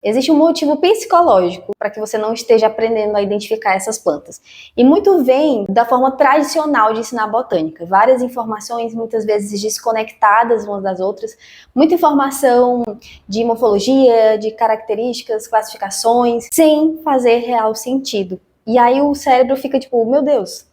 Existe um motivo psicológico para que você não esteja aprendendo a identificar essas plantas. E muito vem da forma tradicional de ensinar botânica. Várias informações, muitas vezes desconectadas umas das outras. Muita informação de morfologia, de características, classificações, sem fazer real sentido. E aí o cérebro fica tipo, meu Deus,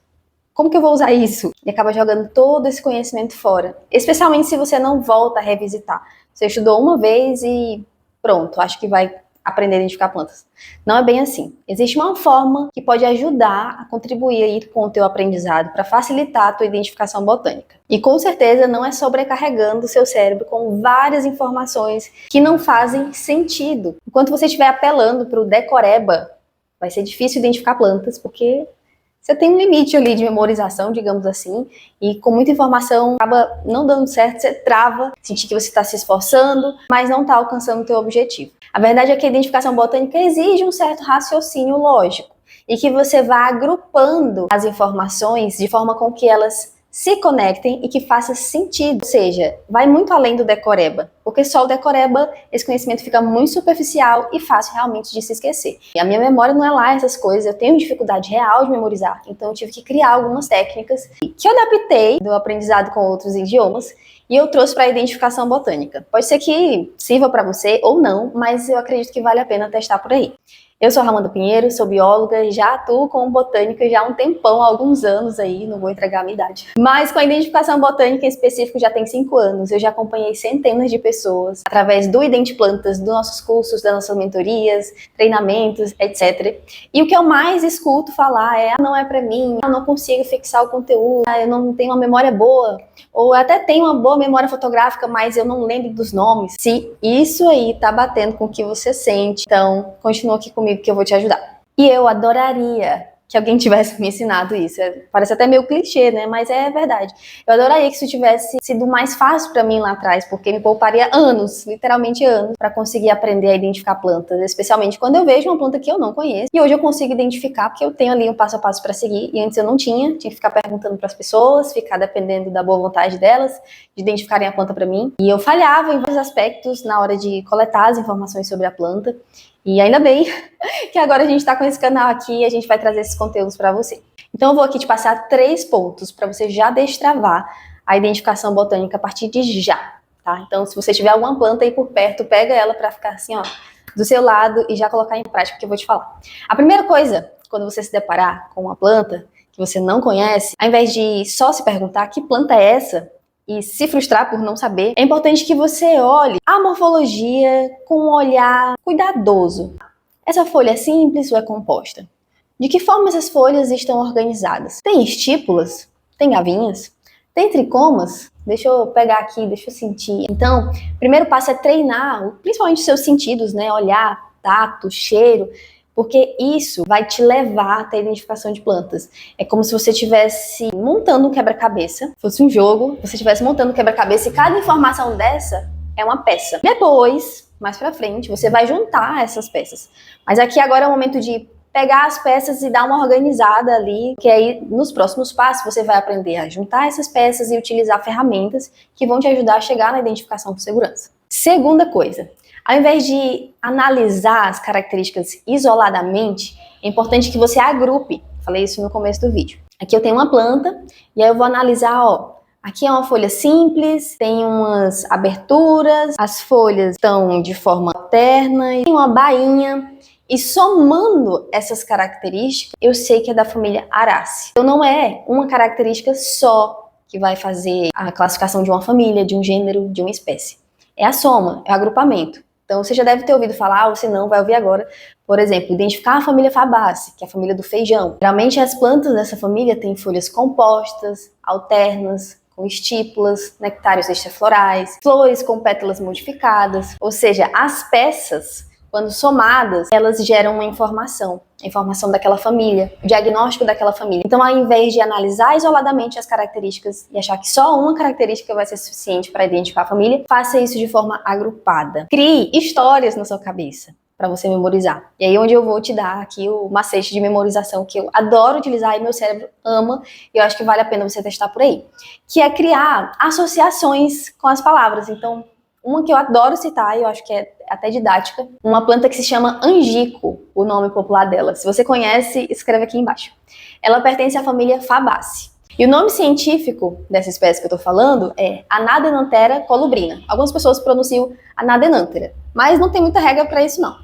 como que eu vou usar isso? E acaba jogando todo esse conhecimento fora. Especialmente se você não volta a revisitar. Você estudou uma vez e pronto, acho que vai aprender a identificar plantas. Não é bem assim. Existe uma forma que pode ajudar a contribuir aí com o teu aprendizado para facilitar a tua identificação botânica. E com certeza não é sobrecarregando o seu cérebro com várias informações que não fazem sentido. Enquanto você estiver apelando para o decoreba, vai ser difícil identificar plantas, porque você tem um limite ali de memorização, digamos assim, e com muita informação acaba não dando certo, você trava, sentir que você está se esforçando, mas não está alcançando o teu objetivo. A verdade é que a identificação botânica exige um certo raciocínio lógico e que você vá agrupando as informações de forma com que elas se conectem e que faça sentido. Ou seja, vai muito além do decoreba, porque só o decoreba, esse conhecimento fica muito superficial e fácil realmente de se esquecer. E a minha memória não é lá essas coisas, eu tenho dificuldade real de memorizar, então eu tive que criar algumas técnicas que eu adaptei do aprendizado com outros idiomas e eu trouxe para a identificação botânica. Pode ser que sirva para você ou não, mas eu acredito que vale a pena testar por aí. Eu sou a Amanda Pinheiro, sou bióloga e já atuo como botânica já há um tempão, há alguns anos aí, não vou entregar a minha idade. Mas com a identificação botânica em específico já tem 5 anos. Eu já acompanhei centenas de pessoas através do Identiplantas, dos nossos cursos, das nossas mentorias, treinamentos, etc. E o que eu mais escuto falar é, não é pra mim, eu não consigo fixar o conteúdo, eu não tenho uma memória boa, ou eu até tenho uma boa memória fotográfica, mas eu não lembro dos nomes. Se isso aí tá batendo com o que você sente, então continua aqui comigo que eu vou te ajudar. E eu adoraria que alguém tivesse me ensinado isso. Parece até meio clichê, né? Mas é verdade. Eu adoraria que isso tivesse sido mais fácil para mim lá atrás, porque me pouparia anos, literalmente anos, para conseguir aprender a identificar plantas, especialmente quando eu vejo uma planta que eu não conheço. E hoje eu consigo identificar, porque eu tenho ali um passo a passo para seguir, e antes eu não tinha que ficar perguntando para as pessoas, ficar dependendo da boa vontade delas, de identificarem a planta para mim. E eu falhava em vários aspectos na hora de coletar as informações sobre a planta. E ainda bem que agora a gente está com esse canal aqui e a gente vai trazer esses conteúdos para você. Então eu vou aqui te passar 3 pontos para você já destravar a identificação botânica a partir de já, tá? Então se você tiver alguma planta aí por perto, pega ela para ficar assim, ó, do seu lado e já colocar em prática, que eu vou te falar. A primeira coisa, quando você se deparar com uma planta que você não conhece, ao invés de só se perguntar que planta é essa, e se frustrar por não saber, é importante que você olhe a morfologia com um olhar cuidadoso. Essa folha é simples ou é composta? De que forma essas folhas estão organizadas? Tem estípulas? Tem gavinhas? Tem tricomas? Deixa eu pegar aqui, deixa eu sentir. Então, o primeiro passo é treinar, principalmente os seus sentidos, né? Olhar, tato, cheiro, porque isso vai te levar até a identificação de plantas. É como se você estivesse montando um quebra-cabeça, fosse um jogo, você estivesse montando um quebra-cabeça e cada informação dessa é uma peça. Depois, mais pra frente, você vai juntar essas peças. Mas aqui agora é o momento de pegar as peças e dar uma organizada ali, que aí nos próximos passos você vai aprender a juntar essas peças e utilizar ferramentas que vão te ajudar a chegar na identificação com segurança. Segunda coisa, ao invés de analisar as características isoladamente, é importante que você agrupe. Falei isso no começo do vídeo. Aqui eu tenho uma planta e aí eu vou analisar, ó, aqui é uma folha simples, tem umas aberturas, as folhas estão de forma alterna, tem uma bainha. E somando essas características, eu sei que é da família Araceae. Então não é uma característica só que vai fazer a classificação de uma família, de um gênero, de uma espécie. É a soma, é o agrupamento. Então você já deve ter ouvido falar, ou se não, vai ouvir agora. Por exemplo, identificar a família Fabaceae, que é a família do feijão. Geralmente as plantas dessa família têm folhas compostas, alternas, com estípulas, nectários extraflorais, flores com pétalas modificadas. Ou seja, as peças, quando somadas, elas geram uma informação, a informação daquela família, o diagnóstico daquela família. Então, ao invés de analisar isoladamente as características e achar que só uma característica vai ser suficiente para identificar a família, faça isso de forma agrupada. Crie histórias na sua cabeça para você memorizar. E aí onde eu vou te dar aqui o macete de memorização que eu adoro utilizar e meu cérebro ama, e eu acho que vale a pena você testar por aí, que é criar associações com as palavras. Então, Uma que eu adoro citar, e eu acho que é até didática, uma planta que se chama angico, o nome popular dela. Se você conhece, escreve aqui embaixo. Ela pertence à família Fabaceae. E o nome científico dessa espécie que eu tô falando é Anadenanthera colubrina. Algumas pessoas pronunciam Anadenanthera, mas não tem muita regra para isso não.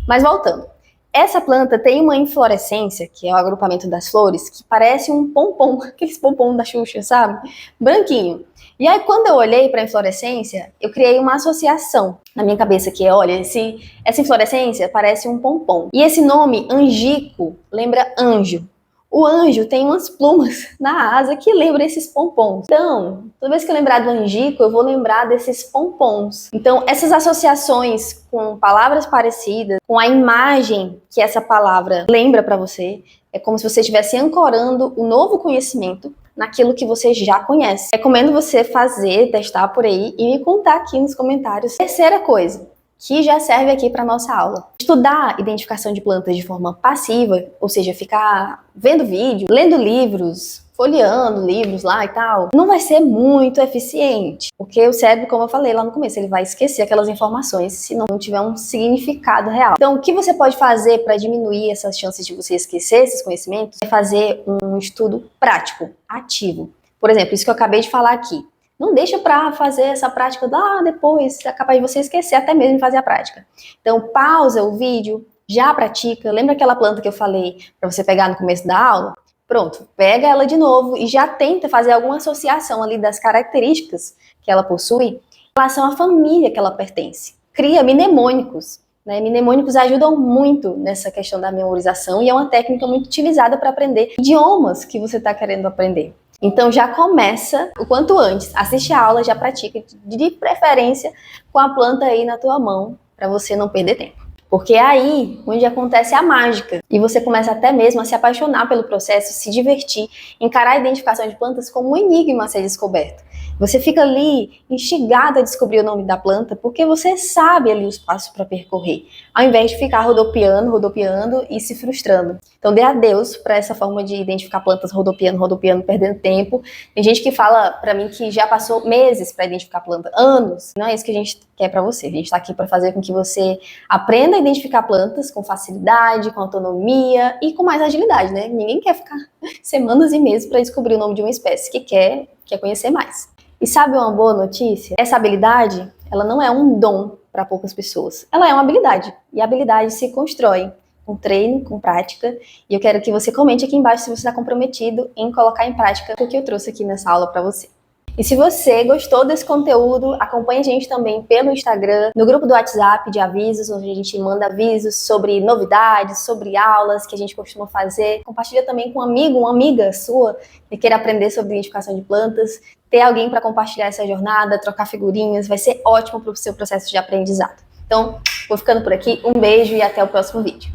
Mas voltando. Essa planta tem uma inflorescência, que é o agrupamento das flores, que parece um pompom, aqueles pompom da Xuxa, sabe? Branquinho. E aí, quando eu olhei para a inflorescência, eu criei uma associação na minha cabeça, que é, olha, essa inflorescência parece um pompom. E esse nome, angico, lembra anjo. O anjo tem umas plumas na asa que lembram esses pompons. Então, toda vez que eu lembrar do angico, eu vou lembrar desses pompons. Então, essas associações com palavras parecidas, com a imagem que essa palavra lembra para você, é como se você estivesse ancorando o novo conhecimento naquilo que você já conhece. Recomendo você fazer, testar por aí e me contar aqui nos comentários. Terceira coisa, que já serve aqui para nossa aula. Estudar identificação de plantas de forma passiva, ou seja, ficar vendo vídeo, lendo livros, folheando livros lá e tal, não vai ser muito eficiente, porque o cérebro, como eu falei lá no começo, ele vai esquecer aquelas informações se não tiver um significado real. Então, o que você pode fazer para diminuir essas chances de você esquecer esses conhecimentos é fazer um estudo prático, ativo. Por exemplo, isso que eu acabei de falar aqui. Não deixa para fazer essa prática lá depois, é capaz de você esquecer até mesmo de fazer a prática. Então, pausa o vídeo, já pratica. Lembra aquela planta que eu falei para você pegar no começo da aula? Pronto, pega ela de novo e já tenta fazer alguma associação ali das características que ela possui em relação à família que ela pertence. Cria mnemônicos. Né? Mnemônicos ajudam muito nessa questão da memorização e é uma técnica muito utilizada para aprender idiomas que você está querendo aprender. Então já começa o quanto antes, assiste a aula, já pratica, de preferência com a planta aí na tua mão, para você não perder tempo. Porque é aí onde acontece a mágica e você começa até mesmo a se apaixonar pelo processo, se divertir, encarar a identificação de plantas como um enigma a ser descoberto. Você fica ali instigado a descobrir o nome da planta porque você sabe ali os passos para percorrer, ao invés de ficar rodopiando e se frustrando. Então dê adeus para essa forma de identificar plantas rodopiando, perdendo tempo. Tem gente que fala para mim que já passou meses para identificar planta, anos. Não é isso que a gente quer para você. A gente está aqui para fazer com que você aprenda a identificar plantas com facilidade, com autonomia e com mais agilidade, né? Ninguém quer ficar semanas e meses para descobrir o nome de uma espécie que quer conhecer mais. E sabe uma boa notícia? Essa habilidade, ela não é um dom para poucas pessoas. Ela é uma habilidade. E a habilidade se constrói com treino, com prática. E eu quero que você comente aqui embaixo se você está comprometido em colocar em prática o que eu trouxe aqui nessa aula para você. E se você gostou desse conteúdo, acompanhe a gente também pelo Instagram, no grupo do WhatsApp de avisos, onde a gente manda avisos sobre novidades, sobre aulas que a gente costuma fazer. Compartilha também com um amigo, uma amiga sua que queira aprender sobre identificação de plantas. Ter alguém para compartilhar essa jornada, trocar figurinhas, vai ser ótimo para o seu processo de aprendizado. Então, vou ficando por aqui. Um beijo e até o próximo vídeo.